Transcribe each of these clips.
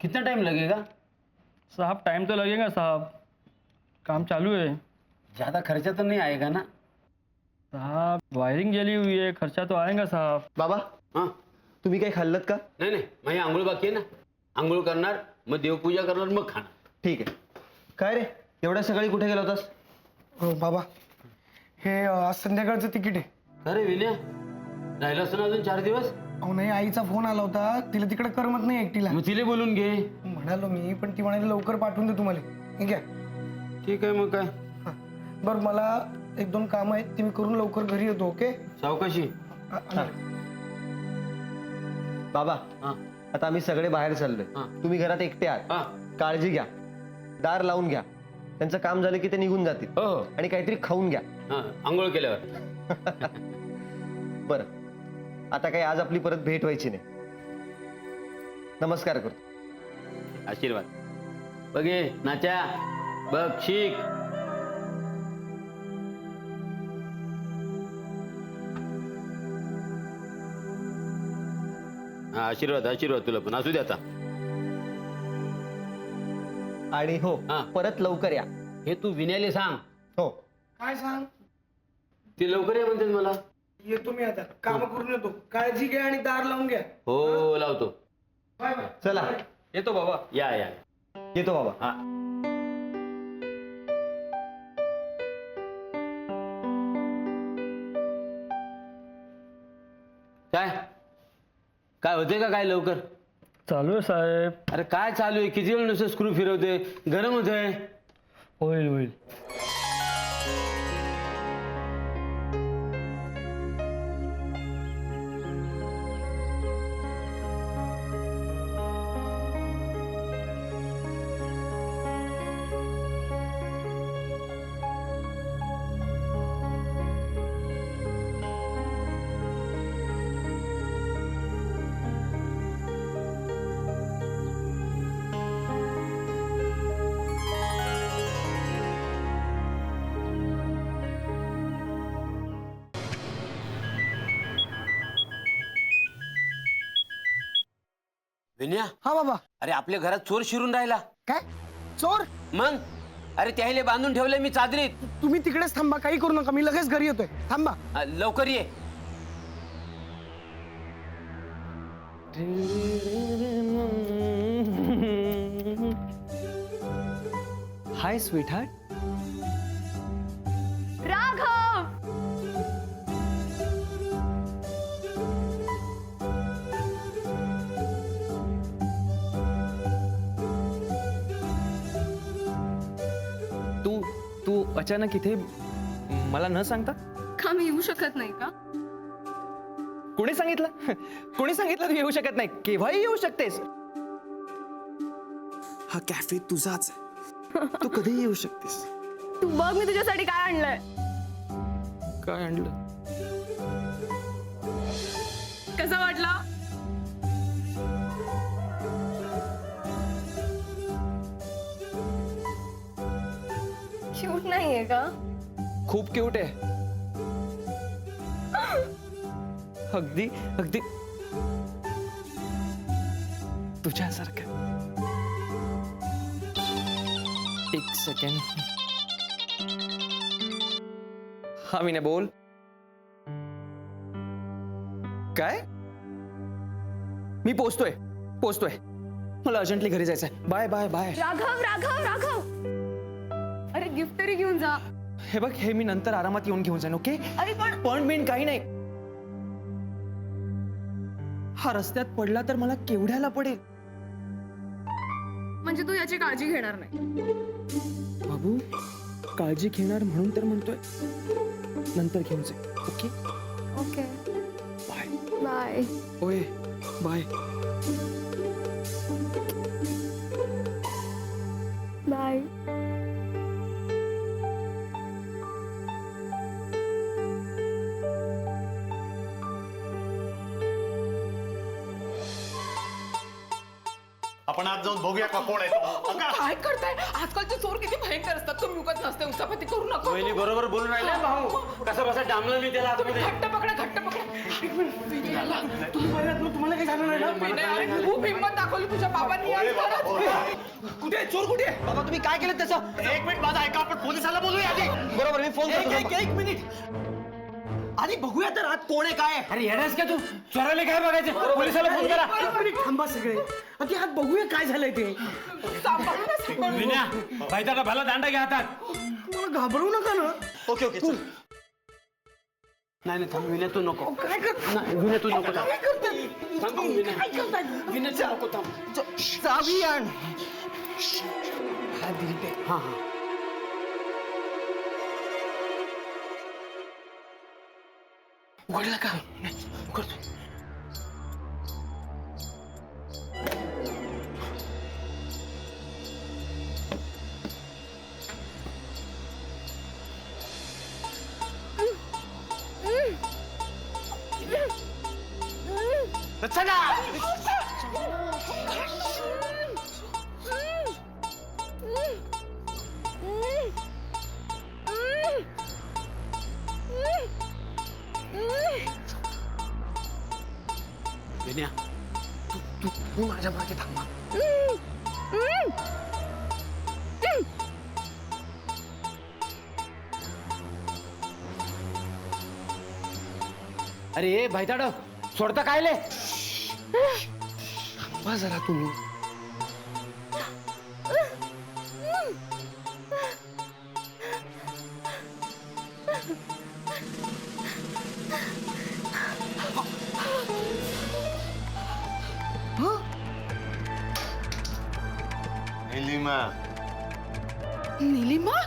कितना टाइम लगेगा? साहब टाइम तो लगेगा साहब, काम चालू है। ज़्यादा खर्चा तो नहीं आएगा ना? साहब वायरिंग जली हुई है, खर्चा तो आएगा साहब। बाबा हां तुम्ही काही खाल्लत का? नाही नाही, माझी आंघोळ बाकी आहे ना. आंघोळ करणार, मग देवपूजा करणार, मग खाणार. ठीक आहे. काय रे एवढ्या सकाळी कुठे गेला होतास? हो बाबा, हे आज संध्याकाळचं तिकीट आहे. अरे विनया, राहिला असतो ना अजून 4 दिवस? अहो नाही, आईचा फोन आला होता, तिला तिकडे करमत नाही एकटीला. मग तिला बोलून घे. म्हणालो मी, पण ती म्हणाली लवकर पाठवून दे तुम्हाला. ठीक आहे. ठीक आहे, मग काय बरं, मला 1-2 कामं आहेत, ती मी करून लवकर घरी येतो. ओके? सावकाशी. बाबा हां आता आम्ही सगळे बाहेर चाललोय. हां. तुम्ही घरात एकटे आहात. हां. काळजी घ्या, दार लावून घ्या. त्यांचं काम झालं की ते निघून जातील. हो हो. आणि काहीतरी खाऊन घ्या. हां, आंघोळ केल्यावर. बरं, आता काही आज आपली परत भेट व्हायची नाही. नमस्कार करतो. आशीर्वाद. बघे नाच्या, बघ शिक. हा, आशीर्वाद आशीर्वाद तुला पण. असू दे आता. आणि हो हां. परत लवकर या. हे तू विनयाला सांग. हो काय सांग? ते लवकर ये म्हणते मला. येतो मी आता, काम करून येतो. काळजी घ्या आणि दार लावून घ्या. हो लावतो. Bye bye. चला येतो बाबा. या या. येतो बाबा. हा. काय काय होते का काय लवकर? चालू आहे साहेब. अरे काय चालू आहे? किती वेळ नुसतं स्क्रू फिरवते? गरम होतंय. होईल होईल. विनया, हा बाबा. अरे आपल्या घरात चोर शिरून राहिला. काय? चोर? मग अरे त्याहिले बांधून ठेवलंय मी चादरीत. तुम्ही तिकडेच थांबा, काही करू नका, मी लगेच घरी येतोय. थांबा. लवकर ये. हाय स्वीटहार्ट. राघव, तू तू अचानक इथे मला न सांगता? का मी येऊ शकत नाही का? कोणी सांगितलं? कोणी सांगितलं तू येऊ शकत नाही? केव्हाही येऊ शकतेस. हा कॅफे तुझाच आहे. तू कधीही येऊ शकतेस. तू बघ मी तुझ्यासाठी काय आणलंय. काय आणलं? कसं वाटलं? क्यूट नाहीये का? खूप क्यूट आहे. अगदी अगदी तुझ्यासारखं. एक सेकंड. हा विनय बोल. काय? मी पोचतोय. मला अर्जंटली घरी जायचंय. Bye bye bye. Raghav Raghav Raghav, अरे गिफ्ट तरी घेऊन जा. हे बघ, हे मी नंतर आरामात येऊन घेऊन जाईन. ओके? अरे पण बिन काही नाही. हा रस्त्यात पडला तर मला केवढ्याला पडेल? म्हणजे तू याची काळजी घेणार नाही? बाबू, काळजी घेणार म्हणून तर म्हणतोय. नंतर घेऊन जा. Okay okay bye. बाय. ओय बाय. बाय. आपण आज जाऊन बघूया का कोण आहे तो. काय करताय आजकालचे चोर किती भयंकर असतात. तुम्ही उगाच नसते उचापती करू नका. वहिनी बरोबर बोलून राहिल्या भाऊ. कसं बसा डांबलं मी त्याला आतमध्ये. घट्ट पकडा घट्ट पकडा. एक मिनिट. तुम्हाला काही झालं नाही ना? विनय, अरे खूप हिंमत दाखवली तुझ्या बाबांनी आज खरंच. कुठे आहे? चोर कुठे आहे? बाबा तुम्ही काय केलं त्याचं? एक मिनिट माझा ऐका, आपण पोलिसाला बोलूया आधी. बरोबर मी फोन करतो. एक मिनिट आधी बघूया तर आत कोण आहे काय आहे. अरे येण्यास का तू चोराले काय बघायचं पोलिसाला फोन करा. एक मिनिट थांबा सगळे. आधी हात बघूया काय झालंय ते. सांभाळूनच पण. विन्या बायताला भला दांडा घ्या हातात. मला घाबरवू नका ना. ओके ओके चल. नाही नाही थांब विन्या तू नको. काय करता? नाही विन्या तू नको थांब. काय करताय? थांब तू विन्या. काय करताय? विन्या तू नको थांब. चावी आण. हा हा उघडला का? उघडतो. चला. विन्या तू माझ्या मागे थांबा. अरे भाईताड सोडता काय ले. थांबा जरा तुम्ही. निलिमा, निलिमा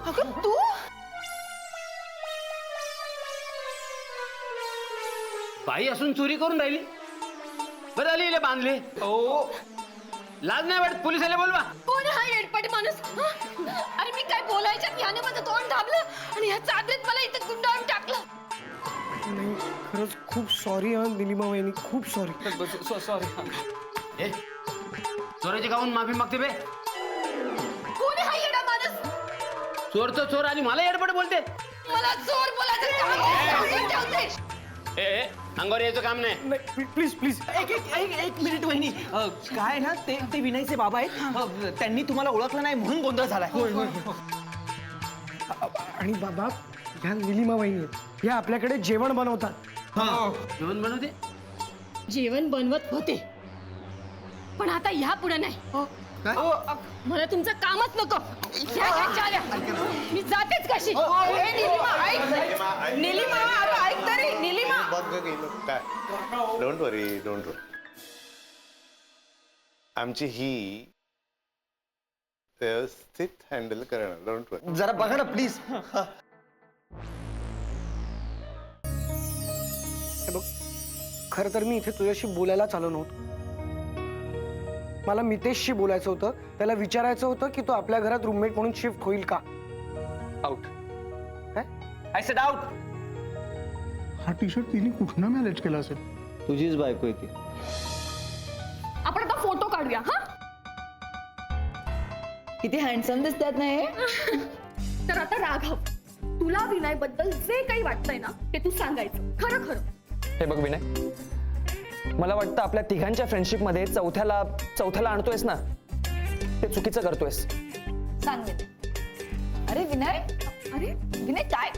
अगं तू बाई असून चोरी करून राहिली. बरं आली बांधले. ओ लाज नाही वाटत पोलिसाला बोलवा. कोण हा येडपाटी माणूस? हं? अरे मी काय बोलायच्यात याने माझं तोंड दाबलं आणि ह्या चादरीत मला इथं गुंडाळून टाकलं. नाही खरंच खूप सॉरी हा निलिमा वहिनी, खूप सॉरी. सॉरी. ए चोराची गाऊन माफी मागते बे. कोण हा येडा माणूस? चोर तर चोर आणि मला येडपट बोलते. मला जोर बोलायचं काम नाही. ठेवते. ए अंगावर यायचं काम नाही. Please please. एक मिनिट वहिनी. काय ना ते विनयचे बाबा आहेत. त्यांनी तुम्हाला ओळखलं नाही म्हणून गोंधळ झालाय. आणि बाबा ह्या निलिमा वहिनी आहेत. ह्या आपल्याकडे जेवण बनवतात. जेवण बनवते. जेवण बनवत होते पण आता ह्या पुढे नाही. मला तुमचं कामच नको. ह्या घ्यायच्या आल्या. मी जातेच कशी. ए, निलिमा ऐक. निलिमा अरे ऐक तरी. निलिमा बघ गेलो काय. डोंट वरी, डोंट वरी. आमची ही व्यवस्थित हँडल करणार. डोंट वरी. जरा बघा ना प्लीज. हे बघ खरं तर मी इथे तुझ्याशी बोलायलाच आलो नव्हतो. मला मितेशशी बोलायचं होतं. त्याला विचारायचं होतं की तो आपल्या घरात रूममेट म्हणून शिफ्ट होईल का. आउट. I said out. हा टी शर्ट तिने कुठनं मॅनेज केला असेल. तुझीच बायको आहे ती. आपण आता फोटो काढूया. हा किती हँडसम दिसतात नाही. तर आता राघव तुला विनय बद्दल जे काही वाटतंय ना ते तू सांगायचं खरं खरं. हे बघ विनय, मला वाटतं आपल्या तिघांच्या फ्रेंडशिप मध्ये चौथ्याला आणतोयस ना ते चुकीचं करतोयस. सांगेल. अरे विनय, अरे विनय काय